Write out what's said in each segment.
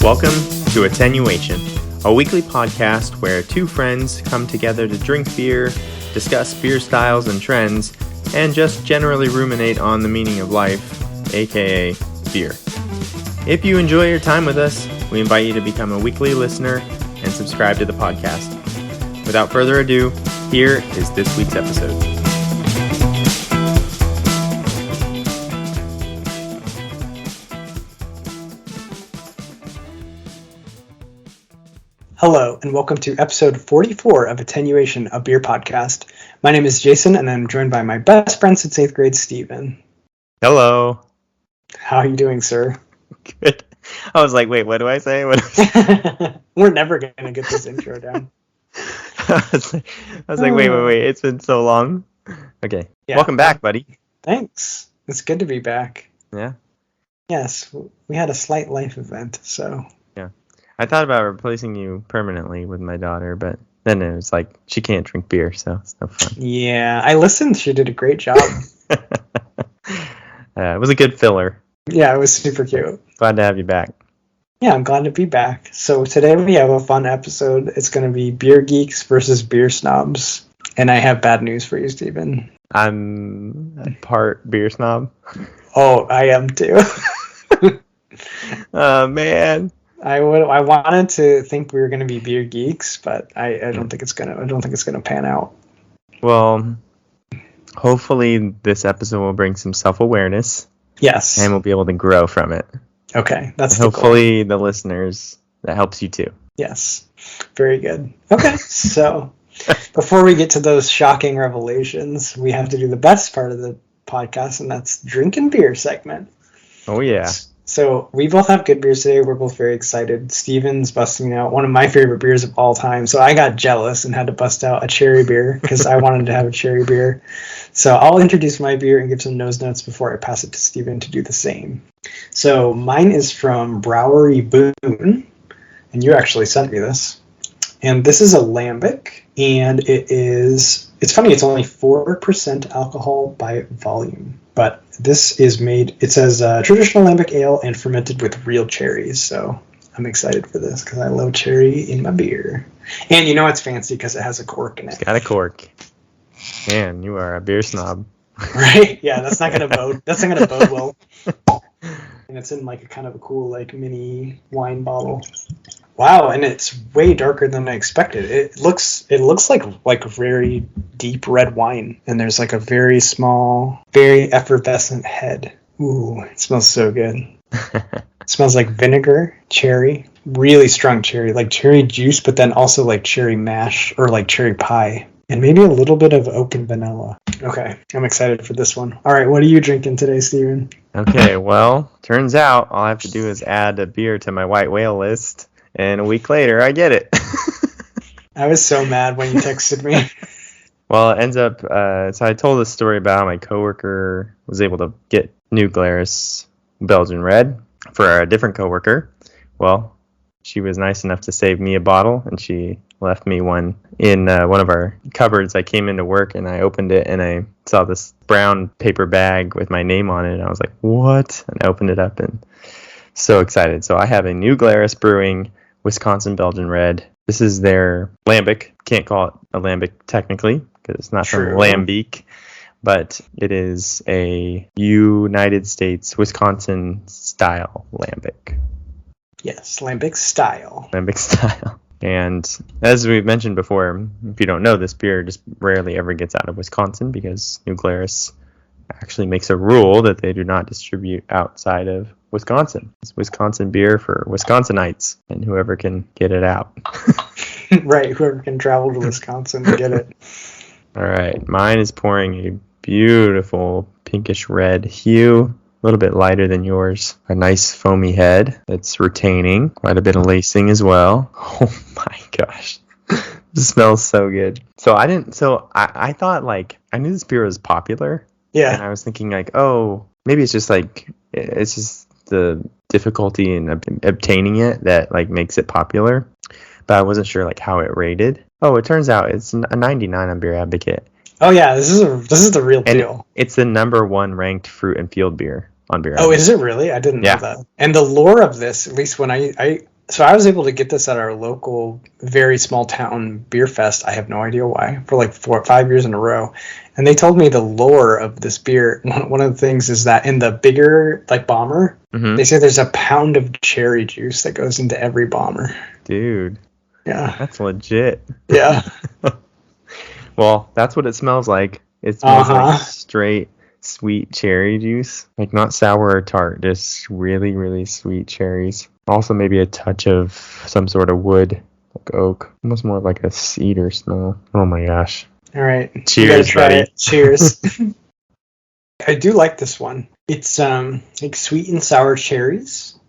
Welcome to Attenuation, a weekly podcast where two friends come together to drink beer, discuss beer styles and trends, and just generally ruminate on the meaning of life, aka beer. If you enjoy your time with us, we invite you to become a weekly listener and subscribe to the podcast. Without further ado, here is this week's episode. Hello, and welcome to episode 44 of Attenuation, a beer podcast. My name is Jason, and I'm joined by my best friend since 8th grade, Steven. Hello. How are you doing, sir? Good. I was like, wait, what do I say? We're never going to get this intro down. I was like, wait. It's been so long. Okay. Yeah. Welcome back, buddy. Thanks. It's good to be back. Yeah. Yes, we had a slight life event, so... I thought about replacing you permanently with my daughter, but then it was like, she can't drink beer, so it's no fun. Yeah, I listened. She did a great job. It was a good filler. Yeah, it was super cute. Glad to have you back. Yeah, I'm glad to be back. So today we have a fun episode. It's going to be Beer Geeks versus Beer Snobs. And I have bad news for you, Steven. I'm a part beer snob. Oh, I am too. Oh, man. I wanted to think we were going to be beer geeks, but I don't think it's gonna pan out. Well, hopefully this episode will bring some self-awareness. Yes, and we'll be able to grow from it. Okay, that's hopefully the listeners, that helps you too. Yes, very good. Okay, so before we get to those shocking revelations, we have to do the best part of the podcast, and that's drinking beer segment. Oh yeah. So we both have good beers today. We're both very excited. Steven's busting out one of my favorite beers of all time. So I got jealous and had to bust out a cherry beer because I wanted to have a cherry beer. So I'll introduce my beer and give some nose notes before I pass it to Steven to do the same. So mine is from Brouwerij Boon, and you actually sent me this. And this is a Lambic, and it's funny, it's only 4% alcohol by volume. But this is made, it says traditional Lambic ale and fermented with real cherries. So I'm excited for this because I love cherry in my beer. And you know it's fancy because it has a cork in it. It's got a cork. Man, you are a beer snob. Right? Yeah, that's not gonna bode well. And it's in like a kind of a cool like mini wine bottle. Wow, and it's way darker than I expected. It looks like very deep red wine, and there's like a very small, very effervescent head. Ooh, it smells so good. It smells like vinegar, cherry, really strong cherry, like cherry juice, but then also like cherry mash or like cherry pie, and maybe a little bit of oak and vanilla. Okay, I'm excited for this one. All right, what are you drinking today, Steven? Okay, well, turns out all I have to do is add a beer to my white whale list. And a week later, I get it. I was so mad when you texted me. Well, it ends up, so I told this story about how my coworker was able to get new Glarus Belgian Red for a different coworker. Well, she was nice enough to save me a bottle, and she left me one in one of our cupboards. I came into work, and I opened it, and I saw this brown paper bag with my name on it, and I was like, what? And I opened it up, and so excited. So I have a new Glarus Brewing Wisconsin Belgian Red. This is their Lambic. Can't call it a Lambic technically because it's not from Lambic, but it is a United States Wisconsin style Lambic. Yes, Lambic style. Lambic style. And as we've mentioned before, if you don't know, this beer just rarely ever gets out of Wisconsin because New Glarus actually makes a rule that they do not distribute outside of Wisconsin. It's Wisconsin beer for Wisconsinites and whoever can get it out. Right, whoever can travel to Wisconsin to get it. All right, mine is pouring a beautiful pinkish red hue, a little bit lighter than yours. A nice foamy head that's retaining, quite a bit of lacing as well. Oh my gosh. This smells so good. I thought like, I knew this beer was popular. Yeah. And I was thinking like, oh, maybe it's just the difficulty in obtaining it that like makes it popular, but I wasn't sure like how it rated. Oh, it turns out it's a 99 on Beer Advocate. Oh yeah, this is the real deal. It's the number 1 ranked fruit and field beer on Beer Oh, Advocate. is it really? I didn't know that. And the lore of this, at least when I So I was able to get this at our local, very small town beer fest. I have no idea why, for like 4 or 5 years in a row. And they told me the lore of this beer. One of the things is that in the bigger, like, bomber, they say there's a pound of cherry juice that goes into every bomber. Dude. Yeah. That's legit. Yeah. Well, that's what it smells like. It smells like straight sweet cherry juice. Like, not sour or tart, just really, really sweet cherries. Also, maybe a touch of some sort of wood, like oak. Almost more like a cedar smell. Oh my gosh. All right. Cheers, buddy. It. Cheers. I do like this one. It's like sweet and sour cherries.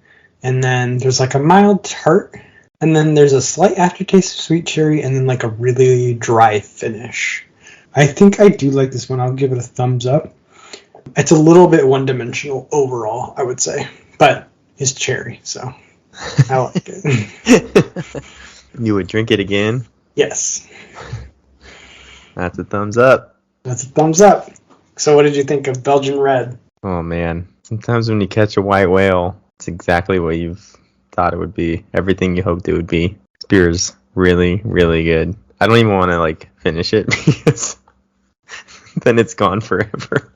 And then there's like a mild tart. And then there's a slight aftertaste of sweet cherry. And then like a really dry finish. I think I do like this one. I'll give it a thumbs up. It's a little bit one-dimensional overall, I would say. But it's cherry, so I like it. You would drink it again? Yes. That's a thumbs up. That's a thumbs up. So what did you think of Belgian Red? Oh, man. Sometimes when you catch a white whale, it's exactly what you've thought it would be. Everything you hoped it would be. This beer is really, really good. I don't even want to, like, finish it because then it's gone forever.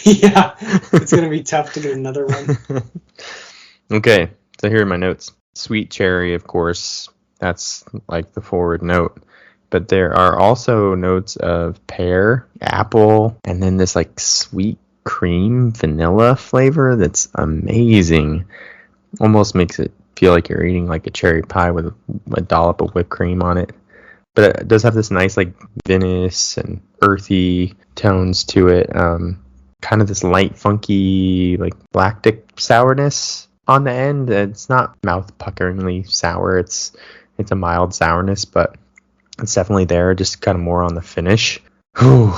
Yeah, it's going to be tough to get another one. Okay, so here are my notes. Sweet cherry, of course. That's like the forward note. But there are also notes of pear, apple, and then this like sweet cream vanilla flavor that's amazing. Almost makes it feel like you're eating like a cherry pie with a dollop of whipped cream on it. But it does have this nice like vinous and earthy tones to it. Kind of this light, funky, like lactic sourness on the end. It's not mouth-puckeringly sour. It's a mild sourness, but it's definitely there. Just kind of more on the finish. Whew.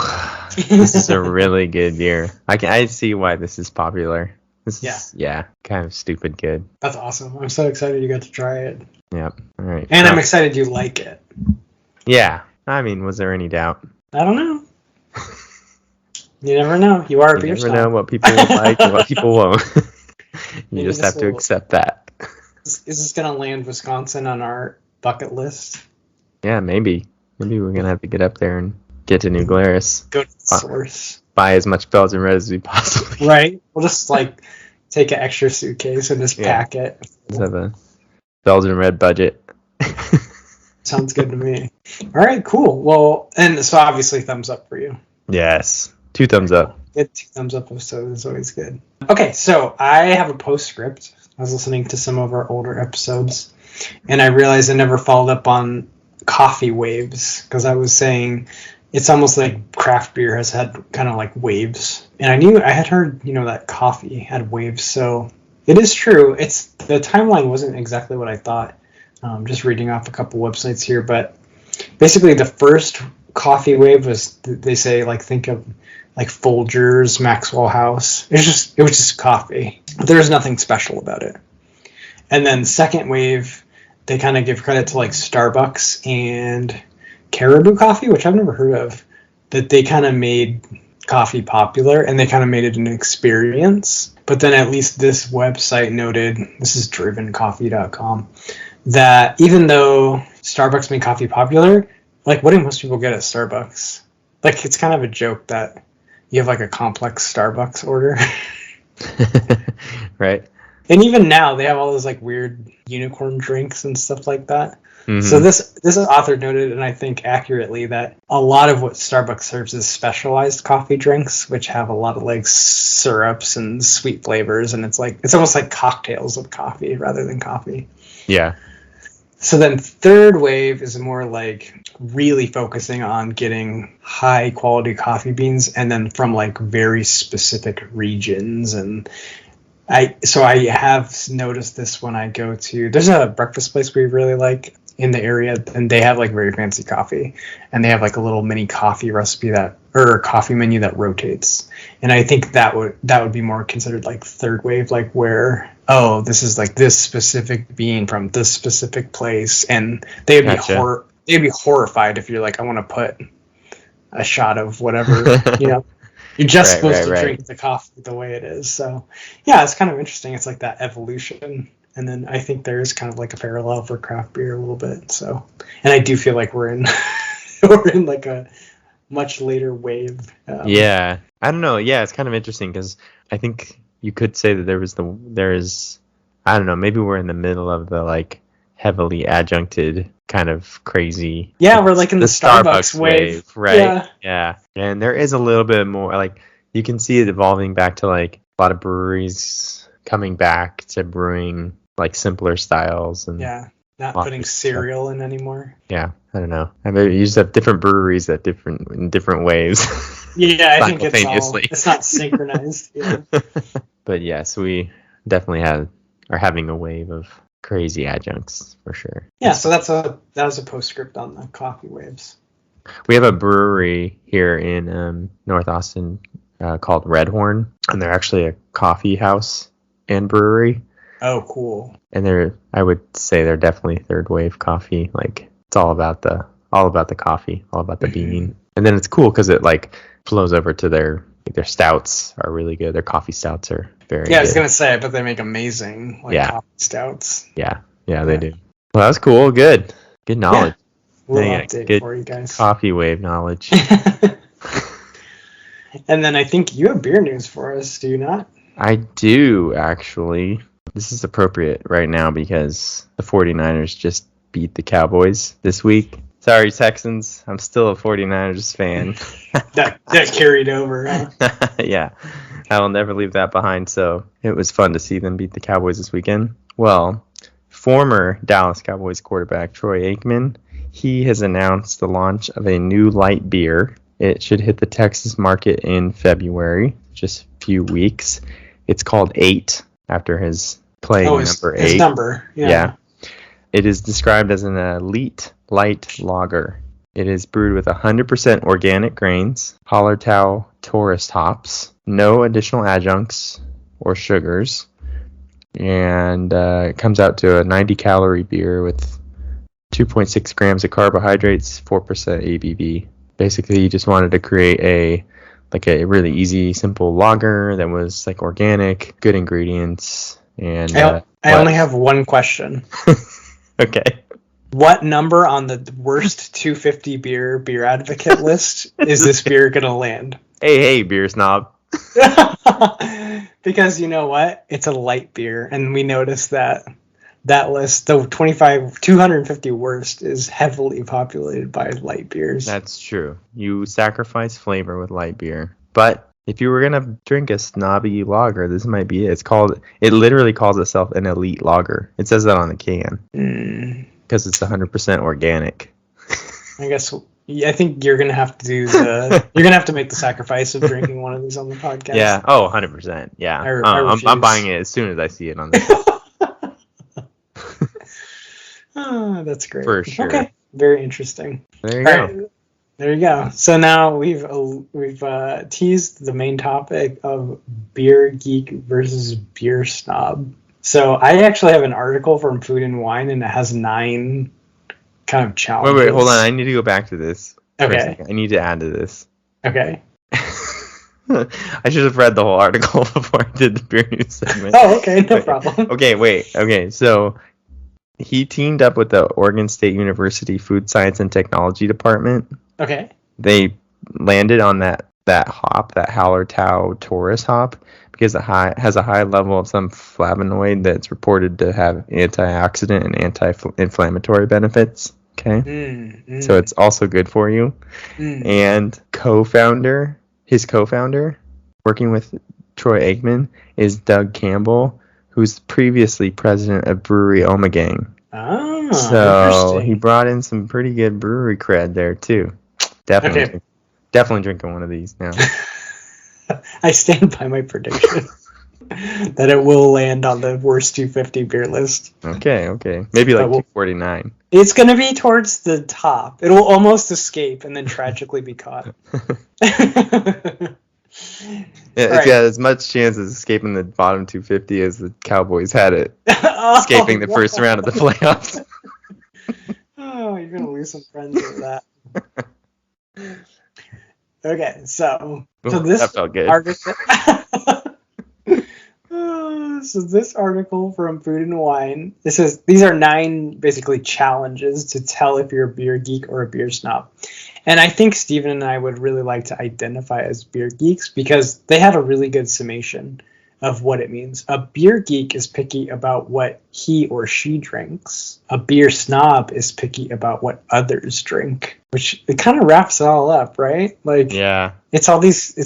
This is a really good beer. I see why this is popular. This is kind of stupid good. That's awesome. I'm so excited you got to try it. Yep. All right. And I'm excited you like it. Yeah. I mean, was there any doubt? I don't know. You never know. You are a beer snob. You never know what people will like and what people won't. You just have to accept that. Is this going to land Wisconsin on our bucket list? Yeah, maybe. Maybe we're going to have to get up there and get to New Glarus. Go to the source. Buy as much Belgian Red as we possibly can. Right. We'll just like take an extra suitcase and just pack it. Just have a Belgian Red budget. Sounds good to me. All right, cool. Well, and so obviously thumbs up for you. Yes. 2 thumbs up. Good 2 thumbs up episode is always good. Okay, so I have a postscript. I was listening to some of our older episodes, and I realized I never followed up on coffee waves, because I was saying it's almost like craft beer has had kind of like waves. And I had heard, that coffee had waves, so it is true. The timeline wasn't exactly what I thought. Just reading off a couple websites here, but basically the first coffee wave was, they say, like, think of like Folgers, Maxwell House. It was just coffee. There's nothing special about it. And then second wave, they kind of give credit to like Starbucks and Caribou Coffee, which I've never heard of, that they kind of made coffee popular and they kind of made it an experience. But then at least this website noted, this is drivencoffee.com, that even though Starbucks made coffee popular, like, what do most people get at Starbucks? Like, it's kind of a joke that you have like a complex Starbucks order. Right. And even now they have all those like weird unicorn drinks and stuff like that. Mm-hmm. So this author noted, and I think accurately, that a lot of what Starbucks serves is specialized coffee drinks, which have a lot of like syrups and sweet flavors, and it's almost like cocktails of coffee rather than coffee. Yeah. So then third wave is more like really focusing on getting high quality coffee beans, and then from like very specific regions. And I have noticed this when I go to, there's a breakfast place we really like in the area, and they have like very fancy coffee, and they have like a little mini coffee recipe or coffee menu that rotates. And I think that would be more considered like third wave, like where, oh, this is like this specific bean from this specific place, and they'd be horrified if you're like, I want to put a shot of whatever, You're just supposed to drink the coffee the way it is. So, yeah, it's kind of interesting. It's like that evolution. And then I think there is kind of like a parallel for craft beer a little bit. So, and I do feel like we're in we're in like a much later wave. Yeah, I don't know. Yeah, it's kind of interesting because I think you could say that there is, I don't know, maybe we're in the middle of the like heavily adjuncted kind of crazy. Yeah, we're like in the Starbucks wave, right? Yeah, and there is a little bit more like you can see it evolving back to like a lot of breweries coming back to brewing like simpler styles and not putting cereal in anymore. Yeah, I don't know. I mean, you just have different breweries in different ways. Yeah, I think it's not synchronized. Yeah. But yes, we definitely are having a wave of crazy adjuncts for sure. Yeah, so that was a postscript on the coffee waves. We have a brewery here in North Austin called Red Horn, and they're actually a coffee house and brewery. Oh, cool. And I would say they're definitely third wave coffee. Like it's all about the coffee, all about the bean. And then it's cool because it like flows over to their stouts are really good. Their coffee stouts are very good. I was gonna say, but they make amazing coffee stouts. Yeah, they do. Well, that's cool. Good knowledge. Yeah. We'll update for you guys. Coffee wave knowledge. And then I think you have beer news for us, do you not? I do, actually. This is appropriate right now because the 49ers just beat the Cowboys this week. Sorry, Texans. I'm still a 49ers fan. that carried over, huh? Yeah. I will never leave that behind. So it was fun to see them beat the Cowboys this weekend. Well, former Dallas Cowboys quarterback Troy Aikman, he has announced the launch of a new light beer. It should hit the Texas market in February, just a few weeks. It's called 8 after his playing number 8. His number, yeah. It is described as an elite light lager. It is brewed with 100% organic grains, Hallertau Taurus hops, no additional adjuncts or sugars, and it comes out to a 90-calorie beer with 2.6 grams of carbohydrates, 4% ABV. Basically, he just wanted to create a really easy, simple lager that was like organic, good ingredients, and I only have one question. Okay. What number on the worst 250 beer advocate list is this beer gonna land? Hey, beer snob. Because you know what? It's a light beer, and we noticed that list, the 250 worst, is heavily populated by light beers. That's true. You sacrifice flavor with light beer. But if you were going to drink a snobby lager, this might be it. It literally calls itself an elite lager. It says that on the can. Because it's 100% organic. I think you're going to have to you're going to have to make the sacrifice of drinking one of these on the podcast. Yeah. Oh, 100%. Yeah. I'm buying it as soon as I see it on the Oh, that's great. For sure. Okay. Very interesting. There you go. Right. There you go. So now we've teased the main topic of beer geek versus beer snob. So I actually have an article from Food and Wine, and it has 9 kind of challenges. Wait, hold on. I need to go back to this. Okay. I need to add to this. Okay. I should have read the whole article before I did the beer news segment. Oh, okay. No problem. Okay, so he teamed up with the Oregon State University Food Science and Technology Department. Okay. They landed on that hop, that Hallertau Taurus hop, because it has a high level of some flavonoid that's reported to have antioxidant and anti-inflammatory benefits. Okay. So it's also good for you. And his co-founder, working with Troy Aikman, is Doug Campbell, who's previously president of Brewery Omegang. Oh, so he brought in some pretty good brewery cred there too. Definitely drinking one of these now. I stand by my prediction that it will land on the worst 250 beer list. Okay. Maybe like 249. It's going to be towards the top. It'll almost escape and then tragically be caught. It's got as much chance of escaping the bottom 250 as the Cowboys had it escaping the first round of the playoffs. Oh, you're going to lose some friends with that. Okay, so this that felt good. article. So this article from Food and Wine, these are 9 basically challenges to tell if you're a beer geek or a beer snob. And I think Steven and I would really like to identify as beer geeks because they had a really good summation of what it means. A beer geek is picky about what he or she drinks. A beer snob is picky about what others drink, which it kind of wraps it all up, right? Like, yeah, it's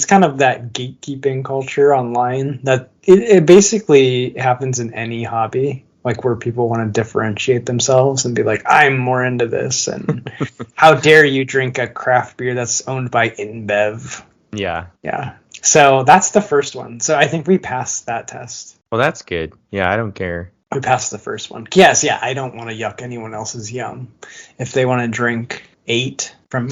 kind of that gatekeeping culture online that it basically happens in any hobby, like where people want to differentiate themselves and be like, I'm more into this, and how dare you drink a craft beer that's owned by InBev? Yeah. So that's the first one. So I think we passed that test. Well, that's good. Yeah, I don't care. We passed the first one. Yes, yeah, I don't want to yuck anyone else's yum. If they want to drink 8 from...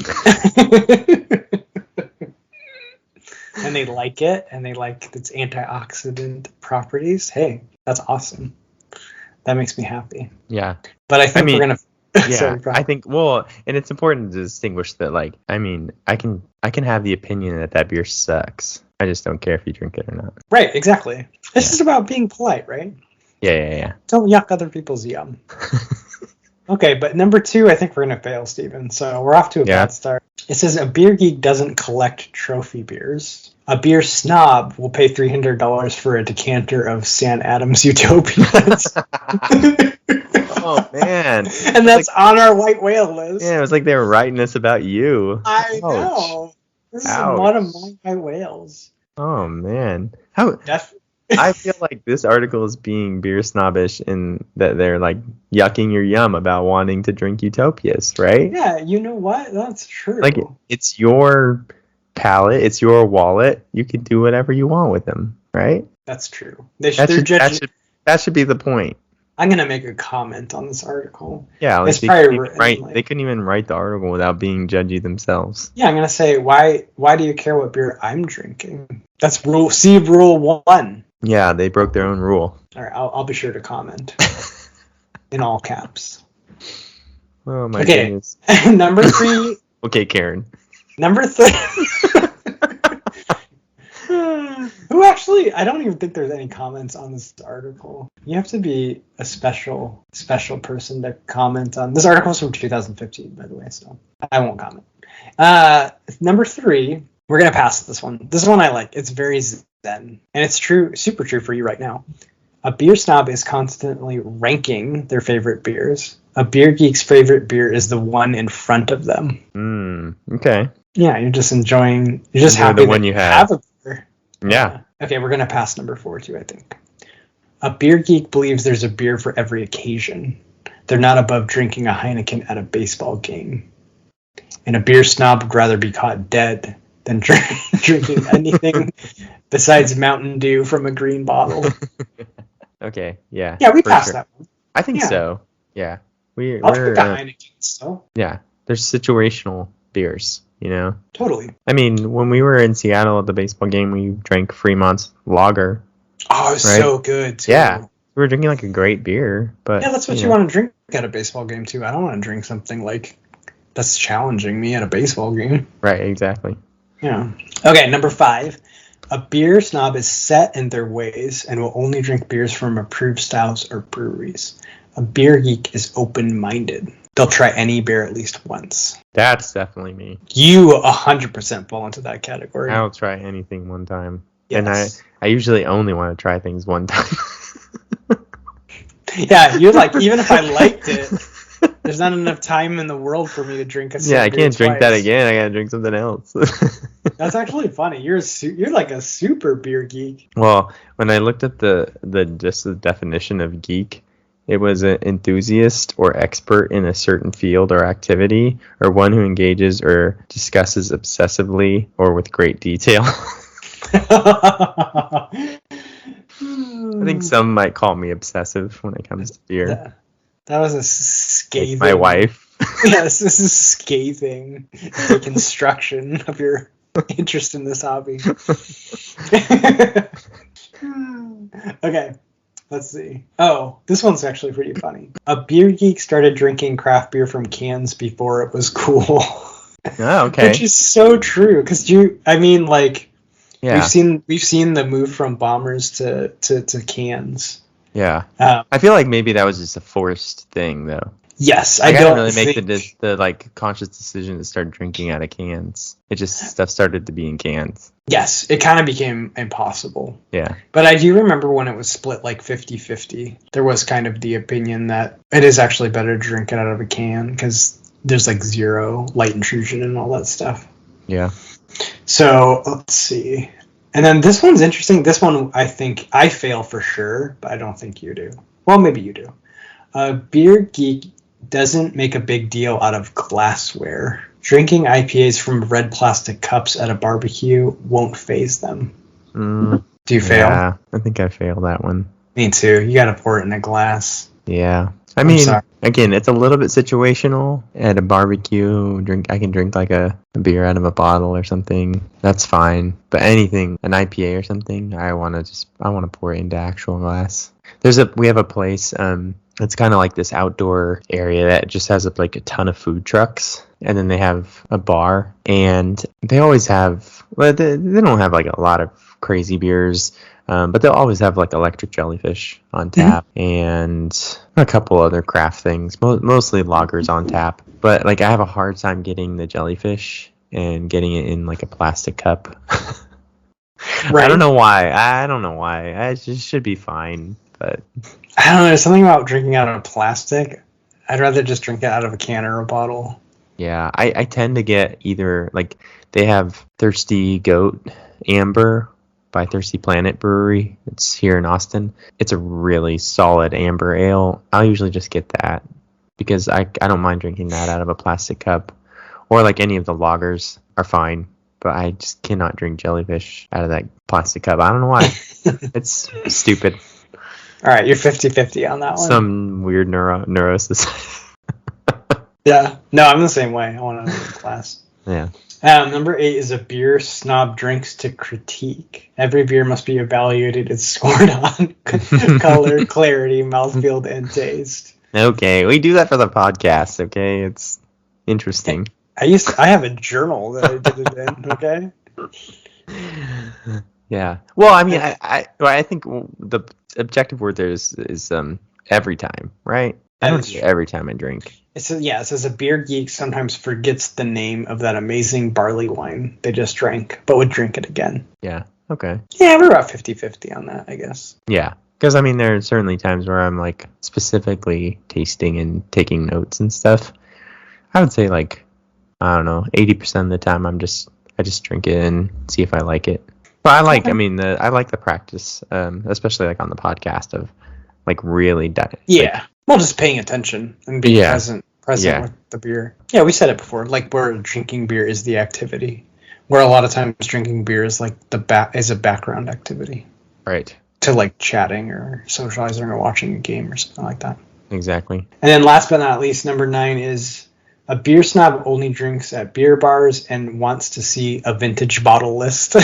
and they like it, and they like its antioxidant properties, hey, that's awesome. That makes me happy. Yeah. But I think we're going to... Yeah, I think, well, and it's important to distinguish that, like, I mean, I can have the opinion that beer sucks. I just don't care if you drink it or not. Right, exactly. This is about being polite, right? Yeah. Don't yuck other people's yum. Okay, but number 2, I think we're going to fail, Steven. So we're off to a bad start. It says a beer geek doesn't collect trophy beers. A beer snob will pay $300 for a decanter of San Adams Utopias. Oh, man. And that's like, on our white whale list. Yeah, it was like they were writing this about you. I know. This is one of my white whales. Oh, man. I feel like this article is being beer snobbish in that they're like yucking your yum about wanting to drink Utopias, right? Yeah, you know what? That's true. Like, it's your palate, it's your wallet. You can do whatever you want with them, right? That's true. That should be the point. I'm going to make a comment on this article. Yeah, like they couldn't even write the article without being judgy themselves. Yeah, I'm going to say, why do you care what beer I'm drinking? That's rule 1. Yeah, they broke their own rule. All right, I'll be sure to comment in all caps. Oh, my goodness. Number 3. Okay, Karen. Number 3. Who actually, I don't even think there's any comments on this article. You have to be a special person to comment on. This article is from 2015, by the way, so I won't comment. Number 3, we're going to pass this one. This one I like. It's very zen, and it's true, super true for you right now. A beer snob is constantly ranking their favorite beers. A beer geek's favorite beer is the one in front of them. Okay. Yeah, you're just enjoying. You're just happy the one you have a beer. Yeah. Okay, we're gonna pass number 4 too, I think. A beer geek believes there's a beer for every occasion. They're not above drinking a Heineken at a baseball game. And a beer snob would rather be caught dead than drinking anything besides Mountain Dew from a green bottle. Okay, yeah. Yeah, we passed that one. I think so. Yeah. I'll drink a Heineken, so. Yeah, there's situational beers, you know? Totally. I mean, when we were in Seattle at the baseball game, we drank Fremont's lager. Oh, it was so good, too. Yeah. We were drinking like a great beer, but... Yeah, that's what you want to drink at a baseball game, too. I don't want to drink something like that's challenging me at a baseball game. Right, exactly. Yeah. Okay, number 5. A beer snob is set in their ways and will only drink beers from approved styles or breweries. A beer geek is open-minded. They'll try any beer at least once. That's definitely me. You 100% fall into that category. I'll try anything one time. Yes. And I usually only want to try things one time. Yeah, you're like, even if I liked it, there's not enough time in the world for me to drink a I can't drink that again. I gotta drink something else. That's actually funny. You're like a super beer geek. Well, when I looked at the definition of geek, it was an enthusiast or expert in a certain field or activity, or one who engages or discusses obsessively or with great detail. I think some might call me obsessive when it comes to beer. That was a scathing... Like my wife. Yes, this is scathing deconstruction of your interest in this hobby. Okay, let's see. Oh, this one's actually pretty funny. A beer geek started drinking craft beer from cans before it was cool. Oh, okay. Which is so true, because Yeah. We've seen the move from bombers to cans. Yeah. Um, I feel like maybe that was just a forced thing, though. yes, Like, I I didn't don't really make think. the like conscious decision to start drinking out of cans. It just stuff started to be in cans. Yes, it kind of became impossible. Yeah. But I do remember when it was split like 50-50, there was kind of the opinion that it is actually better to drink it out of a can because there's like zero light intrusion and all that stuff. Yeah. So let's see. And then this one's interesting. This one, I think I fail for sure, but I don't think you do. Well, maybe you do. Beer Geek doesn't make a big deal out of glassware. Drinking IPAs from red plastic cups at a barbecue won't faze them. Do you fail? Yeah, I think I failed that one. Me too. You gotta pour it in a glass. Yeah. I I'm mean, sorry. again, it's a little bit situational. At a barbecue, I can drink like a beer out of a bottle or something. That's fine. But anything, an IPA or something, I want to pour it into actual glass. We have a place, it's kind of like this outdoor area that just has like a ton of food trucks. And then they have a bar, and they always have, well, they don't have like a lot of crazy beers. But they'll always have like electric jellyfish on tap and a couple other craft things, mostly lagers on tap. But like I have a hard time getting the jellyfish and getting it in like a plastic cup. Right. I don't know why. I just should be fine. But I don't know. There's something about drinking out of plastic. I'd rather just drink it out of a can or a bottle. yeah, I tend to get either like they have Thirsty Goat Amber by Thirsty Planet Brewery. It's here in Austin. It's a really solid amber ale. I'll usually just get that because I don't mind drinking that out of a plastic cup, or like any of the lagers are fine. But I just cannot drink jellyfish out of that plastic cup. I don't know why. It's stupid. All right, you're 50-50 on that one. Some weird neurosis. Yeah. No, I'm the same way. I want to have a class. Yeah. Number 8 is a beer snob drinks to critique. Every beer must be evaluated and scored on color, clarity, mouthfeel, and taste. Okay, we do that for the podcast. Okay, it's interesting. I have a journal that I did it in. Okay. Yeah. Well, I mean, I think the objective word there is every time, right? I don't do every time I drink. It says a beer geek sometimes forgets the name of that amazing barley wine they just drank, but would drink it again. Yeah. Okay. Yeah, we're about 50-50 on that, I guess. Yeah. Because, I mean, there are certainly times where I'm, like, specifically tasting and taking notes and stuff. I would say, like, I don't know, 80% of the time I just drink it and see if I like it. But I like, okay. I like the practice, especially, like, on the podcast of, like, really... Yeah. Well, just paying attention and being present with the beer. Yeah, we said it before. Like, where drinking beer is the activity, where a lot of times drinking beer is like is a background activity, right? To like chatting or socializing or watching a game or something like that. Exactly. And then, last but not least, number 9 is a beer snob only drinks at beer bars and wants to see a vintage bottle list.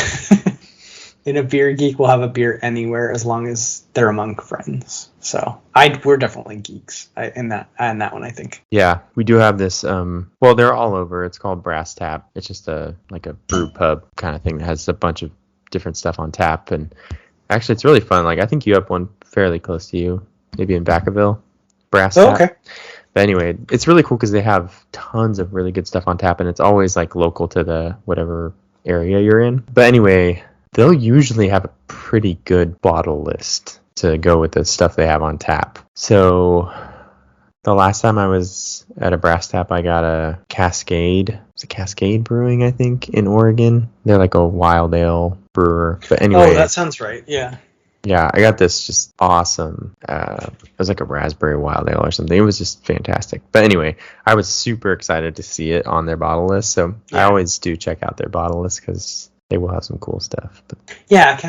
In a beer geek, will have a beer anywhere as long as they're among friends. So we're definitely geeks in that one, I think. Yeah, we do have this. Well, they're all over. It's called Brass Tap. It's just like a brew pub kind of thing that has a bunch of different stuff on tap. And actually, it's really fun. Like I think you have one fairly close to you, maybe in Vacaville. Brass Tap. Okay. But anyway, it's really cool because they have tons of really good stuff on tap, and it's always like local to the whatever area you're in. But anyway, they'll usually have a pretty good bottle list to go with the stuff they have on tap. So the last time I was at a Brass Tap, I got a Cascade. It's a Cascade Brewing, I think, in Oregon. They're like a wild ale brewer. But anyway. Oh, that sounds right. Yeah. Yeah, I got this just awesome. It was like a raspberry wild ale or something. It was just fantastic. But anyway, I was super excited to see it on their bottle list. So I always do check out their bottle list because they will have some cool stuff. But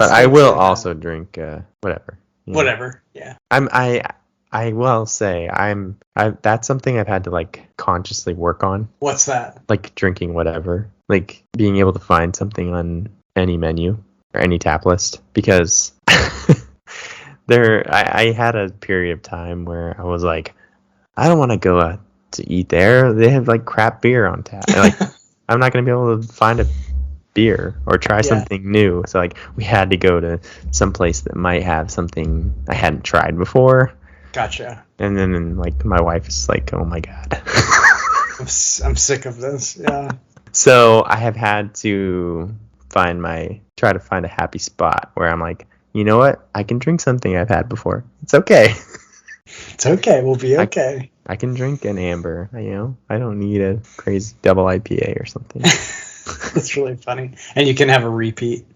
I will also drink whatever. Whatever. Yeah. I will say that's something I've had to like consciously work on. What's that? Like drinking whatever. Like being able to find something on any menu or any tap list, because I had a period of time where I was like, I don't want to go out to eat there. They have like crap beer on tap. Like I'm not going to be able to find a beer or try something new. So like we had to go to some place that might have something I hadn't tried before. Gotcha. And then like my wife is like, oh my God. I'm sick of this. Yeah. So I have had to try to find a happy spot where I'm like, you know what? I can drink something I've had before. It's okay. It's okay. We'll be okay. I can drink an amber, you know? I don't need a crazy double IPA or something. That's really funny. And you can have a repeat.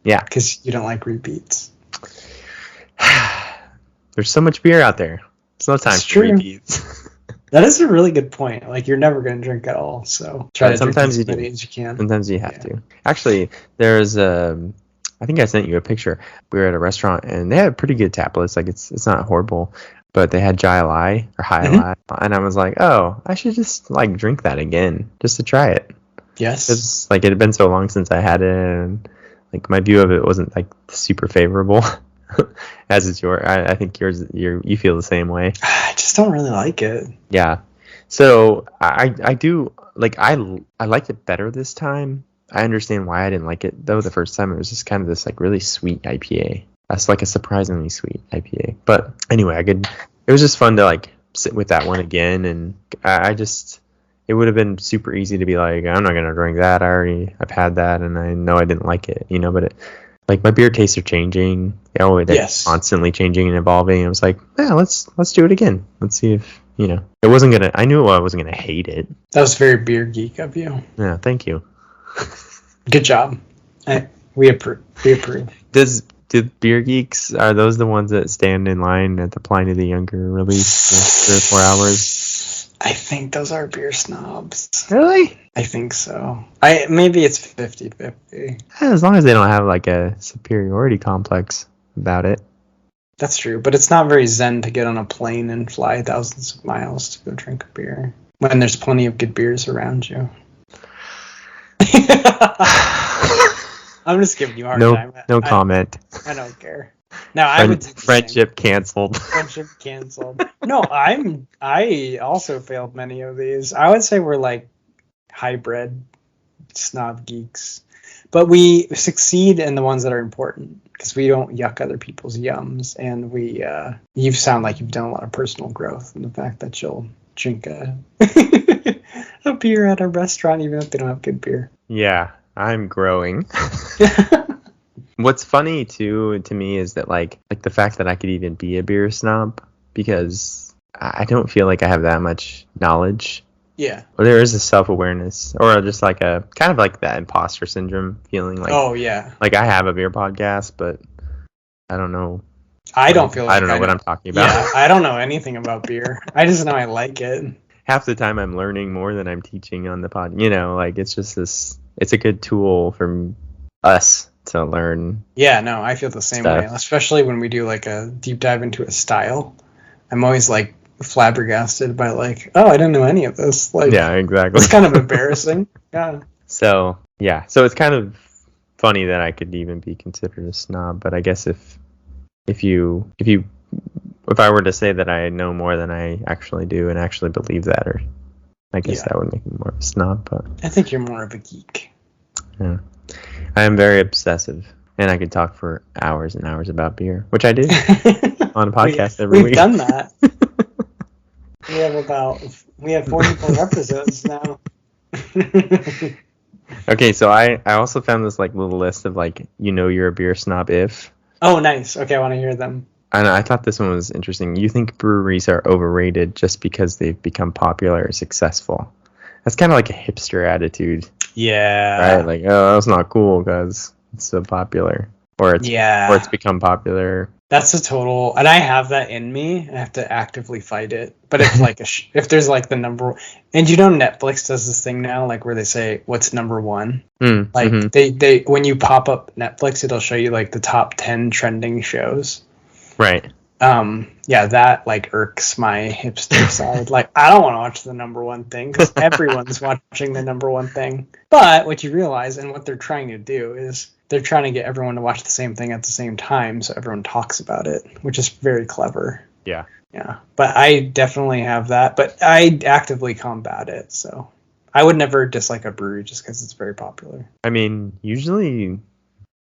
Yeah. Because you don't like repeats. There's so much beer out there. It's no time for repeats. That is a really good point. Like, you're never going to drink at all, so try to drink as many as you can. Sometimes you have to. Actually, there's I think I sent you a picture. We were at a restaurant, and they had a pretty good tap list. Like, it's not horrible, but they had Jai Lai, or Hai Lai, and I was like, oh, I should just, like, drink that again, just to try it. Yes. It's, like, it had been so long since I had it, and, like, my view of it wasn't, like, super favorable. As is yours. I think you feel the same way. I just don't really like it. Yeah. So I do like I liked it better this time. I understand why I didn't like it though the first time. It was just kind of this like really sweet IPA. That's like a surprisingly sweet IPA. But anyway, it was just fun to like sit with that one again, and it would have been super easy to be like, I'm not gonna drink that. I've had that and I know I didn't like it, you know, but like my beer tastes are changing. They're constantly changing and evolving. I was like, yeah, let's do it again. Let's see if, you know, I knew I wasn't going to hate it. That was very beer geek of you. Yeah, thank you. Good job. We approve. Do Beer Geeks, are those the ones that stand in line at the Pliny the Younger release for 3 or 4 hours? I think those are Beer Snobs. Really? I think so. Maybe it's 50-50. Yeah, as long as they don't have like a superiority complex about it. That's true, but it's not very zen to get on a plane and fly thousands of miles to go drink a beer when there's plenty of good beers around you. I'm just giving you a hard time. No comment. I don't care. No, I would. Friendship canceled. Friendship canceled. No, I also failed many of these. I would say we're like hybrid snob geeks, but we succeed in the ones that are important because we don't yuck other people's yums, and you sound like you've done a lot of personal growth in the fact that you'll drink a beer at a restaurant even if they don't have good beer. Yeah, I'm growing. What's funny too to me is that like the fact that I could even be a beer snob, because I don't feel like I have that much knowledge. Yeah. Or there is a self-awareness, or just like a kind of like that imposter syndrome feeling like, oh yeah, like I have a beer podcast, but I don't know. I don't feel like I don't know what I'm talking about. Yeah, I don't know anything about beer. I just know I like it. Half the time I'm learning more than I'm teaching on the pod. You know, like it's just it's a good tool for us to learn. Yeah, no, I feel the same way, especially when we do like a deep dive into a style. I'm always like flabbergasted by like, oh, I didn't know any of this. Like, yeah, exactly. It's kind of embarrassing. Yeah. So it's kind of funny that I could even be considered a snob, but I guess if I were to say that I know more than I actually do and actually believe that, or I guess that would make me more of a snob. But I think you're more of a geek. Yeah. I am very obsessive, and I could talk for hours and hours about beer, which I do on a podcast every week. We've done that. We have 44 episodes now. Okay, so I also found this like little list of like, you know, you're a beer snob if. Oh, nice. Okay, I want to hear them. And I thought this one was interesting. You think breweries are overrated just because they've become popular or successful? That's kind of like a hipster attitude. Yeah. Right? Like, oh, that's not cool because it's so popular. Or it's become popular. That's a total, and I have that in me. I have to actively fight it. But if like if there's like the number, and you know Netflix does this thing now, like where they say what's number one. Like they when you pop up Netflix, it'll show you like the top 10 trending shows. Right. Yeah, that like irks my hipster side. Like, I don't want to watch the number one thing because everyone's watching the number one thing. But what you realize and what they're trying to do is they're trying to get everyone to watch the same thing at the same time, so everyone talks about it, which is very clever. Yeah. Yeah. But I definitely have that, but I actively combat it. So I would never dislike a brewery just because it's very popular. I mean, usually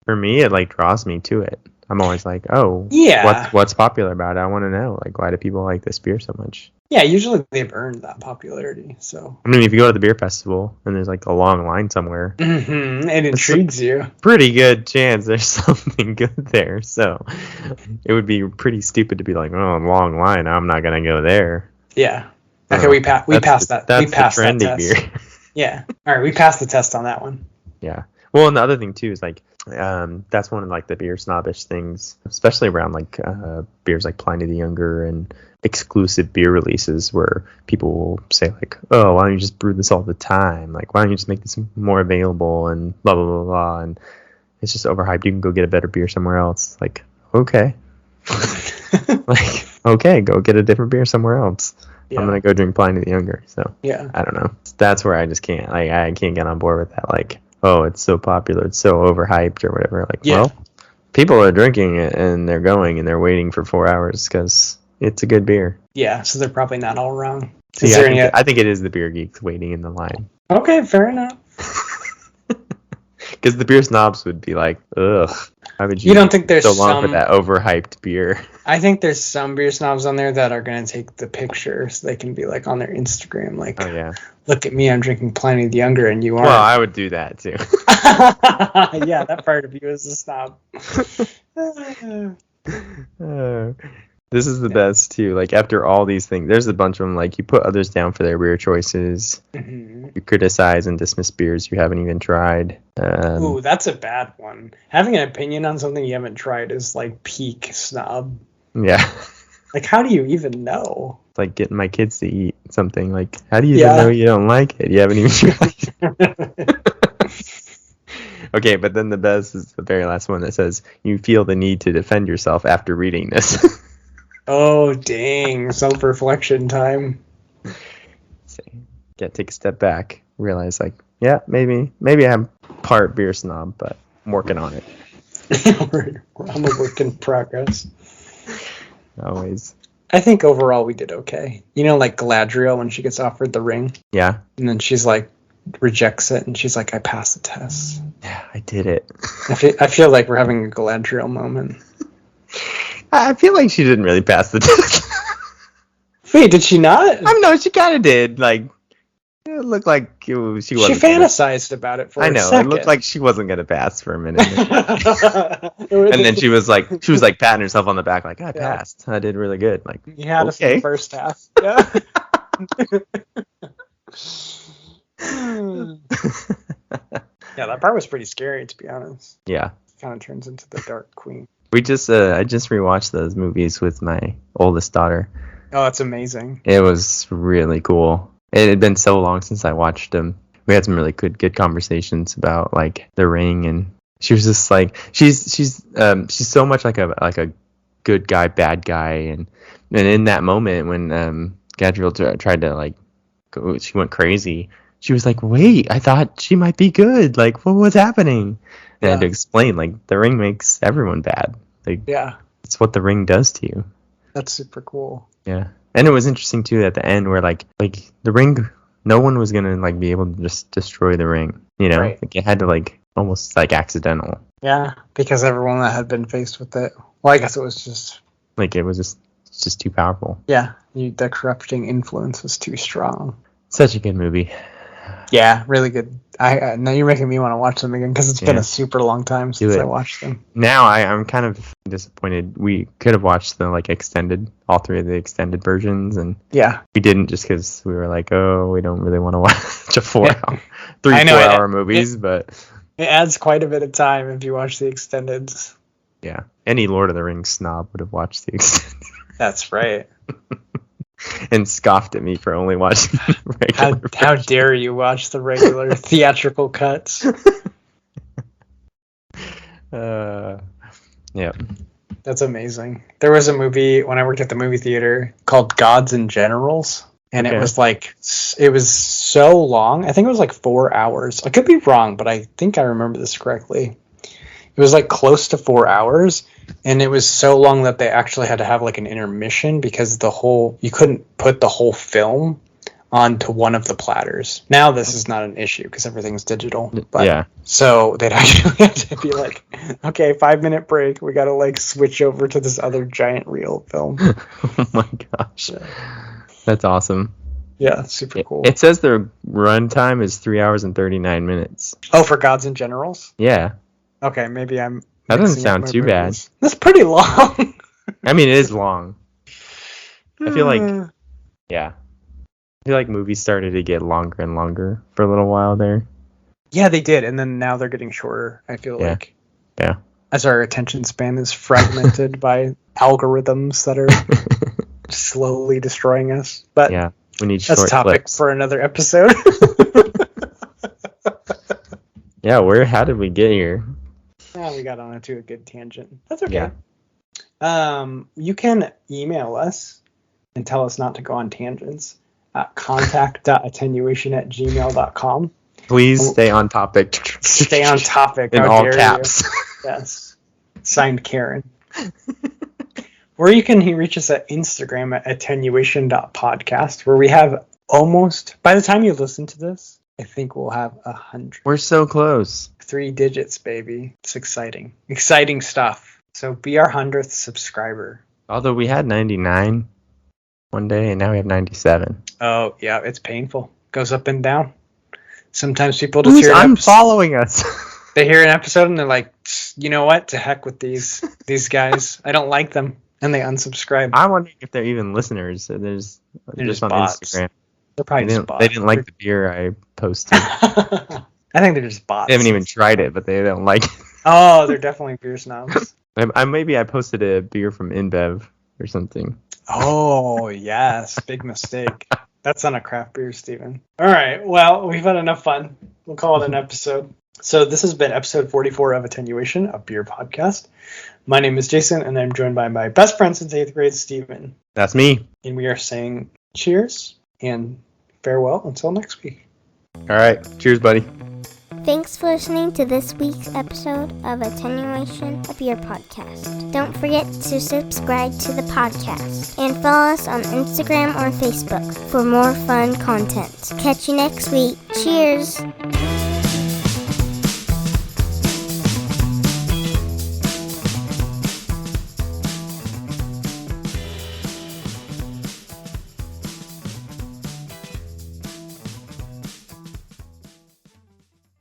for me, it like draws me to it. I'm always like, oh, Yeah. what's popular about it? I want to know. Like, why do people like this beer so much? Yeah, usually they've earned that popularity. So I mean, if you go to the beer festival and there's like a long line somewhere, it intrigues you. pretty good chance there's something good there. So it would be pretty stupid to be like, oh, long line, I'm not gonna go there. Yeah. Okay, we passed that. That's We passed the that trendy test. beer. Yeah. All right, we passed the test on that one. Yeah. Well, and the other thing too is like, that's one of like the beer snobbish things, especially around like beers like Pliny the Younger and exclusive beer releases, where people will say like, oh, why don't you just brew this all the time? Like, why don't you just make this more available and blah blah blah blah. And it's just overhyped. You can go get a better beer somewhere else. Like, okay, like okay, go get a different beer somewhere else. Yeah. I'm gonna go drink Pliny the Younger. So yeah, I don't know. That's where I just can't. Like, I can't get on board with that. Like, oh, it's so popular, it's so overhyped or whatever. Like, well, people are drinking it and they're going and they're waiting for 4 hours because it's a good beer. Yeah, so they're probably not all wrong. See, I think it is the beer geeks waiting in the line. Okay, fair enough. Because the beer snobs would be like, ugh, why would you don't think there's so long for that overhyped beer? I think there's some beer snobs on there that are going to take the picture so they can be like on their Instagram, like, oh, yeah, look at me, I'm drinking Pliny the Younger and you aren't. Well, I would do that too. Yeah, that part of you is a snob. This is the best too. Like, after all these things, there's a bunch of them. Like, you put others down for their beer choices. Mm-hmm. You criticize and dismiss beers you haven't even tried. Ooh, that's a bad one. Having an opinion on something you haven't tried is like peak snob. Yeah. Like, how do you even know? It's like getting my kids to eat something. Like, how do you even know you don't like it? You haven't even tried. Okay, but then the best is the very last one that says, you feel the need to defend yourself after reading this. Oh, dang. Self-reflection time. So, take a step back. Realize, like, yeah, maybe I'm part beer snob, but I'm working on it. I'm a work in progress. Always. I think overall we did okay. You know, like Galadriel when she gets offered the ring? Yeah. And then she's like, rejects it, and she's like, I passed the test. Yeah, I did it. I feel like we're having a Galadriel moment. I feel like she didn't really pass the test. Wait, did she not? No, she kind of did. Like, it looked like she wasn't. She fantasized about it for a second. It looked like she wasn't going to pass for a minute. And then she was like patting herself on the back, like, I passed. I did really good. Like, you had us in the first half. Yeah. Yeah, that part was pretty scary, to be honest. Yeah. It kind of turns into the Dark Queen. I just rewatched those movies with my oldest daughter. Oh, that's amazing. It was really cool. It had been so long since I watched them. We had some really good conversations about like The Ring, and she was just like, she's so much like a good guy, bad guy, and in that moment when Gadriel tried to like go, she went crazy. She was like, wait, I thought she might be good. Like, what was happening? And I had to explain, like, the ring makes everyone bad. Like, yeah, it's what the ring does to you. That's super cool. Yeah, and it was interesting too at the end where like the ring, no one was gonna like be able to just destroy the ring. You know, right. Like it had to like almost like accidental. Yeah, because everyone that had been faced with it. Well, I guess it was just like it was just too powerful. Yeah, the corrupting influence was too strong. Such a good movie. Yeah, really good. Now you're making me want to watch them again because it's been a super long time since I watched them. Now I'm kind of disappointed. We could have watched the like extended, all three of the extended versions, and we didn't just because we were like, oh, we don't really want to watch a 4 hour movies, but it adds quite a bit of time if you watch the extendeds. Yeah, any Lord of the Rings snob would have watched the extended. That's right. And scoffed at me for only watching regular. How dare you watch the regular theatrical cuts? Yeah. That's amazing. There was a movie when I worked at the movie theater called Gods and Generals, and it was so long. I think it was like 4 hours. I could be wrong, but I think I remember this correctly. It was like close to 4 hours. And it was so long that they actually had to have like an intermission because you couldn't put the whole film onto one of the platters. Now this is not an issue because everything's digital. But, Yeah. So they'd actually have to be like, okay, 5-minute break. We got to like switch over to this other giant reel film. Oh my gosh. That's awesome. Yeah, super cool. It says the run time is 3 hours and 39 minutes. Oh, for Gods and Generals? Yeah. Okay, maybe I'm... That doesn't sound too bad. That's pretty long. I mean, it is long. I feel like, yeah. I feel like movies started to get longer and longer for a little while there. Yeah, they did, and then now they're getting shorter, I feel like. Yeah. As our attention span is fragmented by algorithms that are slowly destroying us. But yeah, we need short that's a topic clips. for another episode. Yeah, how did we get here? We got onto a good tangent. That's okay. Yeah. You can email us and tell us not to go on tangents at contact.attenuation@gmail.com. Please stay on topic. Stay on topic. In all caps. Yes. Signed, Karen. Or you can reach us at Instagram at attenuation.podcast, where we have almost, by the time you listen to this, I think we'll have 100. We're so close. 3 digits, baby. It's exciting. Exciting stuff. So be our 100th subscriber. Although we had 99 one day, and now we have 97. Oh, yeah, it's painful. Goes up and down. Sometimes people just hear unfollowing us. They hear an episode and they're like, you know what? To heck with these guys. I don't like them. And they unsubscribe. I'm wondering if they're even listeners. They're just on bots. Instagram. They're probably just bots. They didn't like the beer I posted. I think they're just bots. They haven't even tried it, but they don't like it. Oh, they're definitely beer snobs. Maybe I posted a beer from InBev or something. Oh, yes. Big mistake. That's not a craft beer, Steven. All right. Well, we've had enough fun. We'll call it an episode. So this has been episode 44 of Attenuation, a beer podcast. My name is Jason, and I'm joined by my best friend since 8th grade, Steven. That's me. And we are saying cheers and farewell until next week. All right. Cheers, buddy. Thanks for listening to this week's episode of Attenuation, a beer podcast. Don't forget to subscribe to the podcast and follow us on Instagram or Facebook for more fun content. Catch you next week. Cheers!